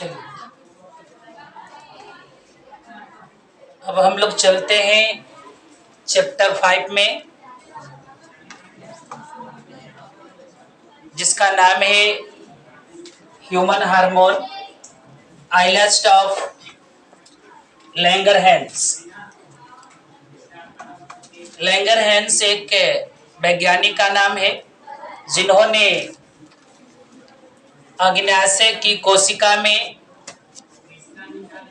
चलिए, अब हम लोग चलते हैं चैप्टर 5 में, जिसका नाम है ह्यूमन हार्मोन, आइलस्ट ऑफ लैंगरहैंस। लैंगरहैंस एक वैज्ञानिक का नाम है जिन्होंने अग्न्याशय की कोशिका में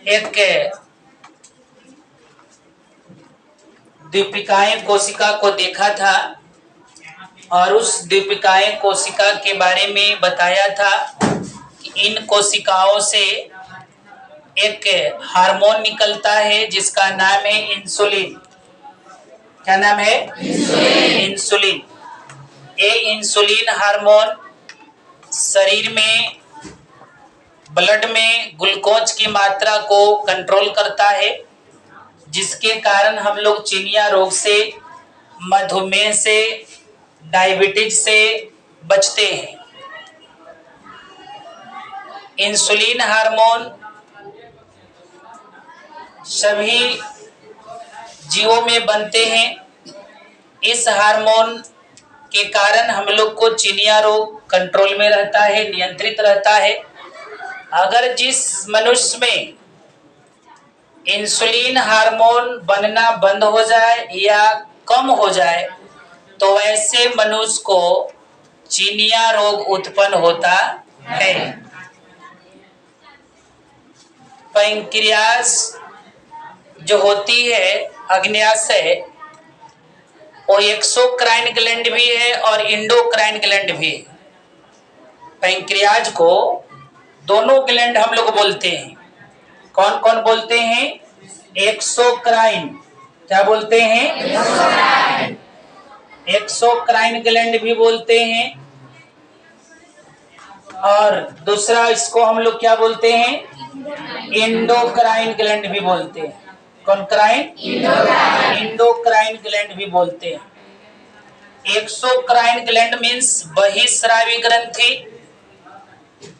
एक द्वीपिकाएं कोशिका को देखा था और उस द्वीपिकाएं कोशिका के बारे में बताया था कि इन कोशिकाओं से एक हार्मोन निकलता है जिसका नाम है इंसुलिन। क्या नाम है? इंसुलिन। ये इंसुलिन हार्मोन शरीर में ब्लड में ग्लूकोज की मात्रा को कंट्रोल करता है, जिसके कारण हम लोग चिनिया रोग से, मधुमेह से, डायबिटीज से बचते हैं। इंसुलिन हार्मोन सभी जीवों में बनते हैं। इस हार्मोन के कारण हम लोग को चिनिया रोग कंट्रोल में रहता है, नियंत्रित रहता है। अगर जिस मनुष्य में इंसुलिन हार्मोन बनना बंद हो जाए या कम हो जाए तो ऐसे मनुष्य को चिनिया रोग उत्पन्न होता है। पैंक्रियास जो होती है अग्न्याशय, वो एक्सोक्राइन ग्लैंड भी है और इंडोक्राइन ग्लैंड भी है। पैंक्रियाज को दोनों ग्लैंड हम लोग बोलते हैं। कौन कौन बोलते हैं? एक्सोक्राइन। क्या बोलते हैं? एक्सोक्राइन ग्लैंड भी बोलते हैं। और दूसरा इसको हम लोग क्या बोलते हैं? इंडोक्राइन ग्लैंड भी बोलते हैं। कौन क्राइन? इंडोक्राइन ग्लैंड भी बोलते हैं। एक्सोक्राइन ग्लैंड मीन्स बहिस्रावी ग्रंथि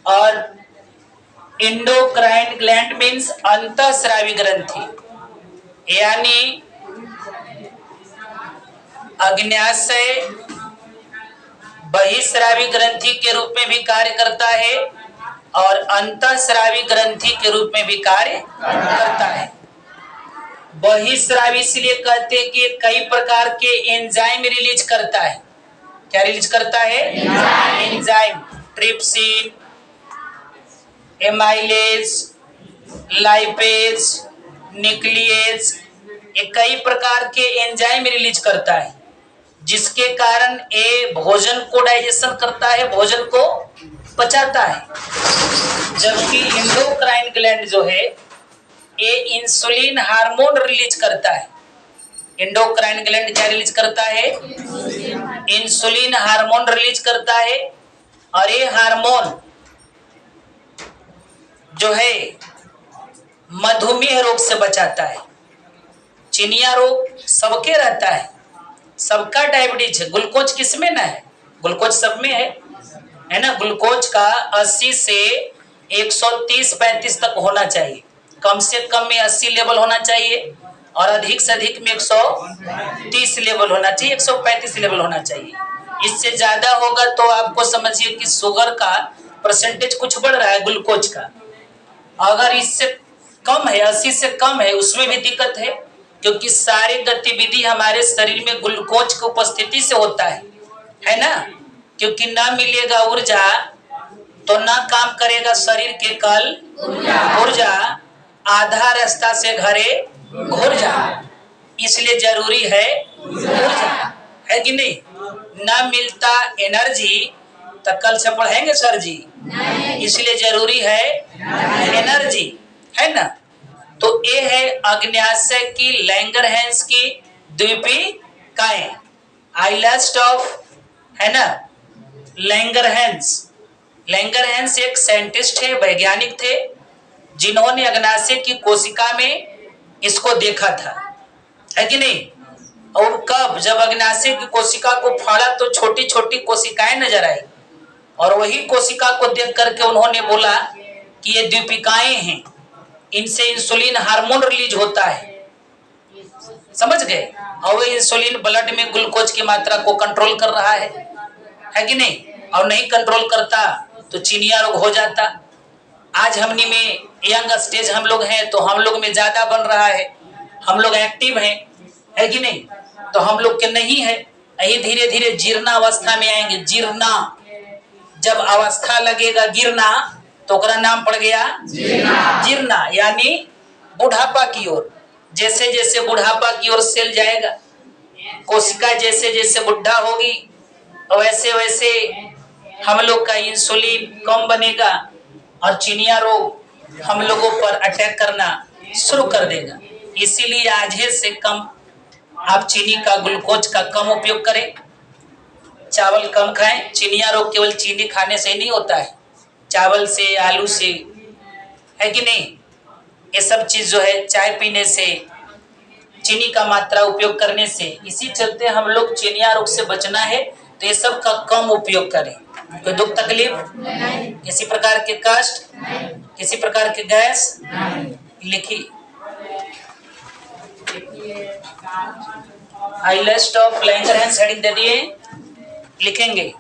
और इंडोक्राइन ग्लैंड मीन्स अंतःस्रावी ग्रंथि। यानी अग्न्याशय बहिस्रावी ग्रंथि के रूप में भी कार्य करता है और अंतःस्रावी ग्रंथि के रूप में भी कार्य करता है। बहिस्रावी इसलिए कहते हैं कि कई प्रकार के एंजाइम रिलीज करता है। क्या रिलीज करता है? Enzyme. Trypsin, amylase, lipase, nuclease, ये कई प्रकार के एंजाइम रिलीज करता है, जिसके कारण ये भोजन को डाइजेशन करता है, भोजन को पचाता है। जबकि इंडोक्राइन ग्लैंड जो है ये इंसुलिन हार्मोन रिलीज करता है। इंडोक्राइन ग्लैंड क्या रिलीज करता है? इंसुलिन हार्मोन रिलीज करता है। और ये हार्मोन जो है मधुमेह रोग से बचाता है। चिनिया रोग सबके रहता है, सबका डायबिटीज है। ग्लूकोज किसमें ना है? ग्लूकोज सब में है ना। ग्लूकोज का 80 से 130-35 तक होना चाहिए। कम से कम में 80 लेवल होना चाहिए और अधिक से अधिक में 130 लेवल होना चाहिए, 135 लेवल होना चाहिए। इससे ज्यादा होगा तो आपको समझिए कि शुगर का परसेंटेज कुछ बढ़ रहा है, ग्लूकोज का। अगर इससे कम है, 80 से कम है, उसमें भी दिक्कत है, क्योंकि सारी गतिविधि हमारे शरीर में ग्लूकोज की उपस्थिति से होता है ना। क्योंकि ना मिलेगा ऊर्जा तो ना काम करेगा शरीर के कल ऊर्जा, आधा रास्ता से घरे घुर जा। इसलिए जरूरी है ऊर्जा, है कि नहीं? ना मिलता एनर्जी तो कल से पढ़ेंगे सर जी। इसलिए जरूरी है एनर्जी, है ना। तो ये है अग्न्याशय की, लैंगरहैंस की द्वीपिकाएं, आइलस्ट ऑफ, है ना, लैंगरहैंस। लैंगरहैंस एक साइंटिस्ट है, वैज्ञानिक थे, जिन्होंने अग्न्याशय की कोशिका में इसको देखा था, है कि नहीं। और कब? जब अग्न्याशय की कोशिका को फाड़ा तो छोटी छोटी कोशिकाएं नजर आई और वही कोशिका को देख करके उन्होंने बोला कि ये दीपिकाएं हैं, इनसे इंसुलिन हार्मोन रिलीज होता है, समझ गए। और वो इंसुलिन ब्लड में ग्लूकोज की मात्रा को कंट्रोल कर रहा है कि नहीं। और नहीं कंट्रोल करता तो चिनिया रोग हो जाता। आज हमनी में यंग स्टेज हम लोग हैं तो हम लोग में ज्यादा बन रहा है, हम लोग एक्टिव हैं, है कि नहीं। तो हम लोग के नहीं है, यही धीरे धीरे जीर्णा अवस्था में आएंगे। जीर्णा जब अवस्था लगेगा गिरना तो ओकरा नाम पड़ गया जीर्णा, यानी बुढ़ापा की ओर। जैसे जैसे बुढ़ापा की ओर सेल जाएगा, कोशिका जैसे जैसे बुढ़ा होगी वैसे वैसे हम लोग का इंसुलिन कम बनेगा और चिनिया रोग हम लोगों पर अटैक करना शुरू कर देगा। इसीलिए आधे से कम आप चीनी का, ग्लूकोज का कम उपयोग करें, चावल कम खाएं। चिनिया रोग केवल चीनी खाने से नहीं होता है, चावल से, आलू से, है कि नहीं। ये सब चीज जो है चाय पीने से, चीनी का मात्रा उपयोग करने से, इसी चलते हम लोग चिनिया रोग से बचना है तो ये सब का कम उपयोग करें। कोई दुख तकलीफ, किसी प्रकार के कष्ट, किसी प्रकार के गैस, लिखी हाईलाइट ऑफ फ्लाइंगर हैंड्स हेडिंग दे दिए, लिखेंगे।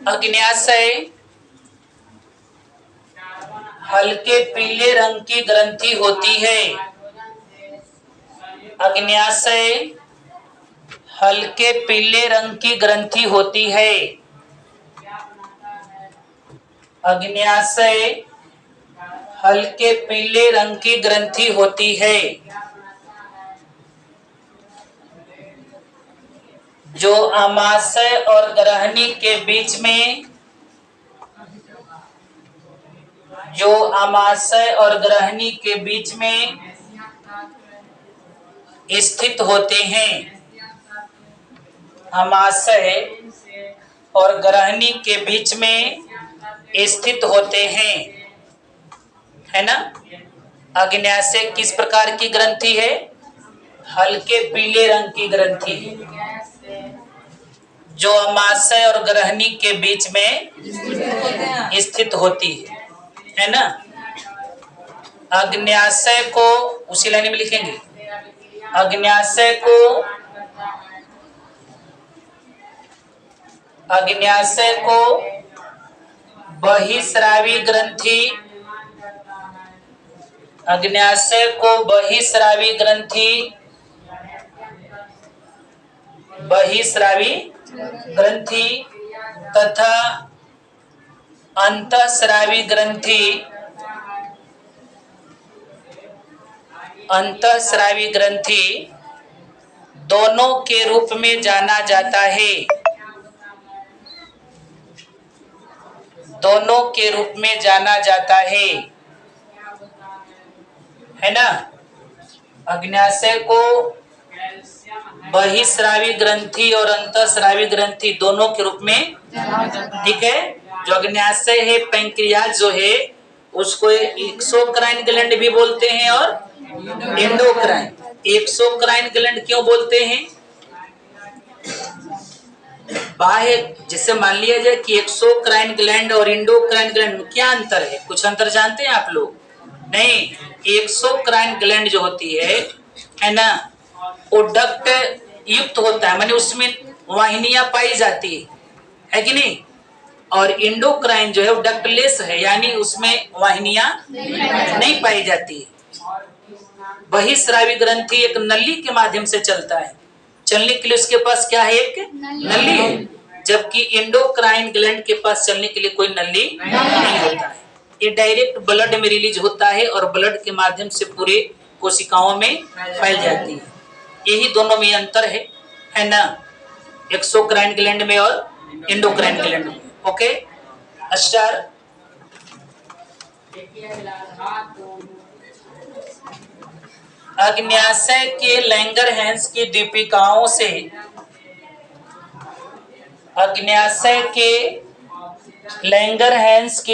अग्न्याशय हल्के पीले रंग की ग्रंथि होती है। अग्न्याशय हल्के पीले रंग की ग्रंथि होती है। अग्न्याशय हल्के पीले रंग की ग्रंथि होती है जो अमाशय और ग्रहणी के बीच में, जो अमाशय और ग्रहणी के बीच में स्थित होते हैं। अमाशय और ग्रहणी के बीच में स्थित होते हैं, है ना। अग्न्याशय किस प्रकार की ग्रंथि है? हल्के पीले रंग की ग्रंथि जो अमाशय और ग्रहणी के बीच में स्थित होती है ना। अग्न्याशय को उसी लाइन में लिखेंगे। अग्न्याशय को बहिस्रावी ग्रंथि, अग्न्याशय को बहिस्रावी ग्रंथि, बहिस्रावी ग्रंथि तथा अंतःस्रावी ग्रंथि, अंतःस्रावी ग्रंथि दोनों के रूप में जाना जाता है। दोनों के रूप में जाना जाता है ना। अग्न्याशय को बहिस्रावी ग्रंथि और अंतःस्रावी ग्रंथि दोनों के रूप में, ठीक है। जो अग्न्याशय है, पैंक्रियाज जो है उसको एक्सोक्राइन ग्लैंड भी बोलते हैं और एंडोक्राइन। एक्सोक्राइन ग्लैंड क्यों बोलते हैं? बाह्य, जैसे मान लिया जाए कि एक्सोक्राइन ग्लैंड और इंडोक्राइन ग्लैंड में क्या अंतर है? कुछ अंतर जानते हैं आप लोग? नहीं। एक्सोक्राइन ग्लैंड जो होती है ना, वो डक्ट युक्त होता है, माने उसमें वाहिनियां पाई जाती है कि नहीं। और इंडोक्राइन जो है वो डक्टलेस है, यानी उसमें वाहिनियां नहीं पाई जाती है। बहिस्रावी ग्रंथि एक नली के माध्यम से चलता है, चलने के लिए उसके पास क्या है? एक नली है। जबकि इंडोक्राइन ग्लैंड के पास चलने के लिए कोई नली नहीं होता है। ये डायरेक्ट ब्लड में रिलीज होता है और ब्लड के माध्यम से पूरे कोशिकाओं में फैल जाती है। यही दोनों में अंतर है ना, एक्सोक्राइन ग्लैंड में और इंडोक्राइन ग्लैंड में। Okay star. अग्न्याशय के लैंगरहैंस की दीपिकाओं से, अग्न्याशय के लैंगरहैंस की